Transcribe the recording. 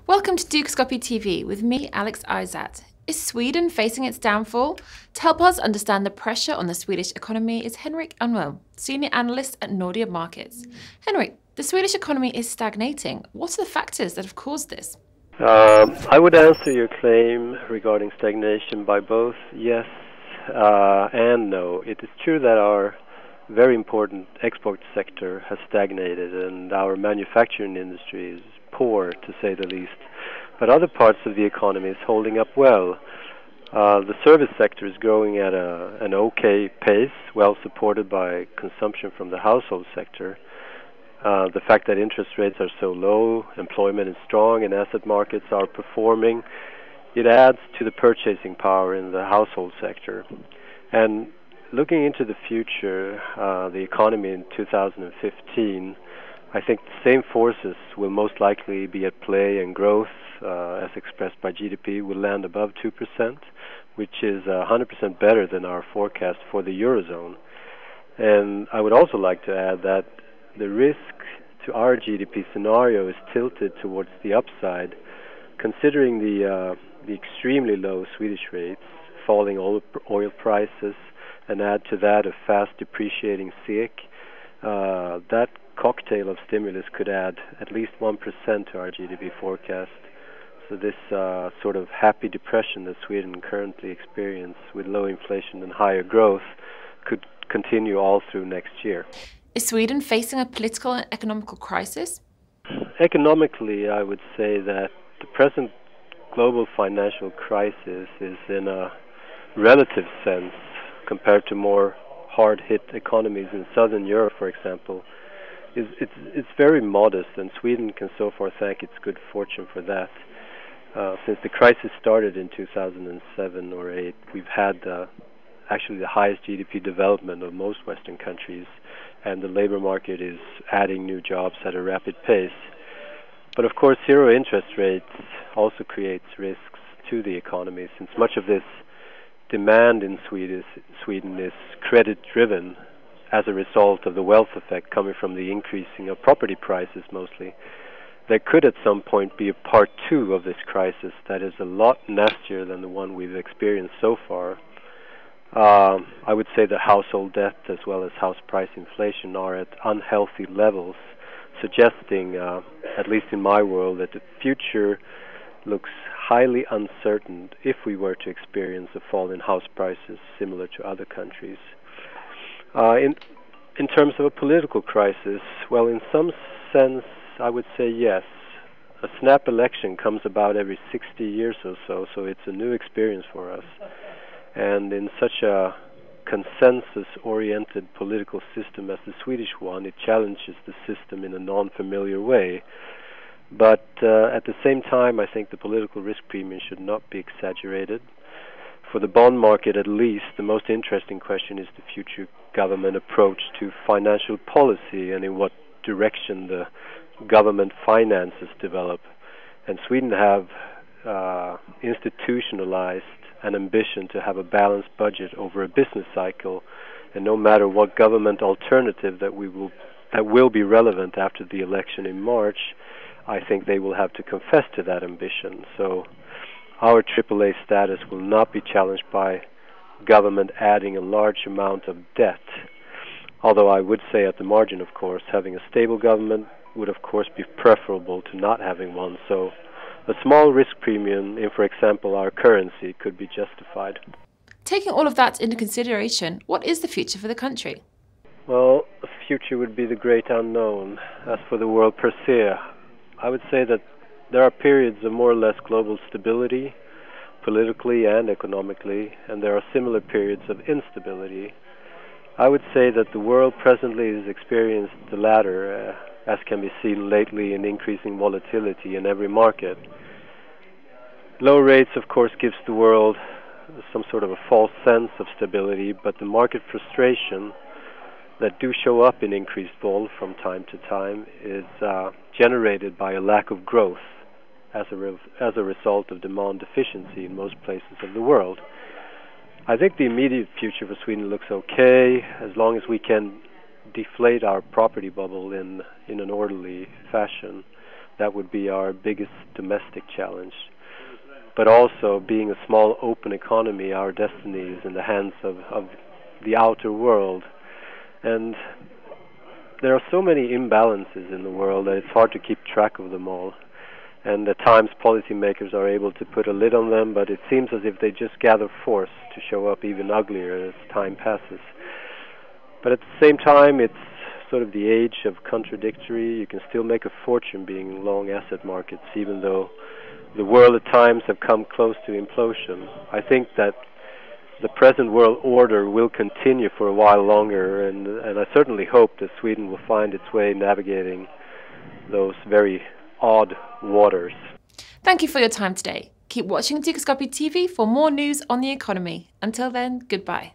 Welcome to Dukescopy TV with me, Alex Izat. Is Sweden facing its downfall? To help us understand the pressure on the Swedish economy is Henrik Unell, Senior Analyst at Nordea Markets. Henrik, the Swedish economy is stagnating. What are the factors that have caused this? I would answer your claim regarding stagnation by both yes and no. It is true that our very important export sector has stagnated and our manufacturing industry is poor, to say the least. But other parts of the economy is holding up well. The service sector is growing at an okay pace, well supported by consumption from the household sector. The fact that interest rates are so low, employment is strong, and asset markets are performing, it adds to the purchasing power in the household sector. And looking into the future, the economy in 2015, I think the same forces will most likely be at play, and growth, as expressed by GDP, will land above 2%, which is 100% better than our forecast for the Eurozone. And I would also like to add that the risk to our GDP scenario is tilted towards the upside, considering the extremely low Swedish rates, falling oil prices, and add to that a fast depreciating SEK. That cocktail of stimulus could add at least 1% to our GDP forecast. So this sort of happy depression that Sweden currently experiences with low inflation and higher growth could continue all through next year. Is Sweden facing a political and economical crisis? Economically, I would say that the present global financial crisis is, in a relative sense, compared to more hard-hit economies in Southern Europe, for example, it's very modest, and Sweden can so far thank its good fortune for that. Since the crisis started in 2007 or 8, we've had actually the highest GDP development of most Western countries, and the labor market is adding new jobs at a rapid pace. But of course, zero interest rates also creates risks to the economy, since much of this demand in Sweden is credit-driven as a result of the wealth effect coming from the increasing of property prices mostly. There could at some point be a part 2 of this crisis that is a lot nastier than the one we've experienced so far. I would say that household debt as well as house price inflation are at unhealthy levels, suggesting, at least in my world, that the future looks highly uncertain if we were to experience a fall in house prices similar to other countries. In terms of a political crisis, well, in some sense, I would say yes. A snap election comes about every 60 years or so, so it's a new experience for us. And in such a consensus-oriented political system as the Swedish one, it challenges the system in a non-familiar way. But at the same time, I think the political risk premium should not be exaggerated. For the bond market, at least, the most interesting question is the future government approach to financial policy and in what direction the government finances develop. And Sweden have institutionalized an ambition to have a balanced budget over a business cycle, and no matter what government alternative that will be relevant after the election in March, I think they will have to confess to that ambition. So our AAA status will not be challenged by government adding a large amount of debt. Although I would say at the margin, of course, having a stable government would of course be preferable to not having one. So a small risk premium in, for example, our currency could be justified. Taking all of that into consideration, what is the future for the country? Well, the future would be the great unknown. As for the world per se, I would say that there are periods of more or less global stability, politically and economically, and there are similar periods of instability. I would say that the world presently has experienced the latter, as can be seen lately in increasing volatility in every market. Low rates, of course, gives the world some sort of a false sense of stability, but the market frustration that do show up in increased vol from time to time is generated by a lack of growth as a result of demand deficiency in most places of the world. I think the immediate future for Sweden looks okay as long as we can deflate our property bubble in an orderly fashion. That would be our biggest domestic challenge. But also, being a small open economy, our destiny is in the hands of the outer world. And there are so many imbalances in the world that it's hard to keep track of them all. And at times policymakers are able to put a lid on them, but it seems as if they just gather force to show up even uglier as time passes. But at the same time, it's sort of the age of contradictory. You can still make a fortune being long asset markets, even though the world at times have come close to implosion. I think that the present world order will continue for a while longer, and I certainly hope that Sweden will find its way navigating those very odd waters. Thank you for your time today. Keep watching Tikoscopy TV for more news on the economy. Until then, goodbye.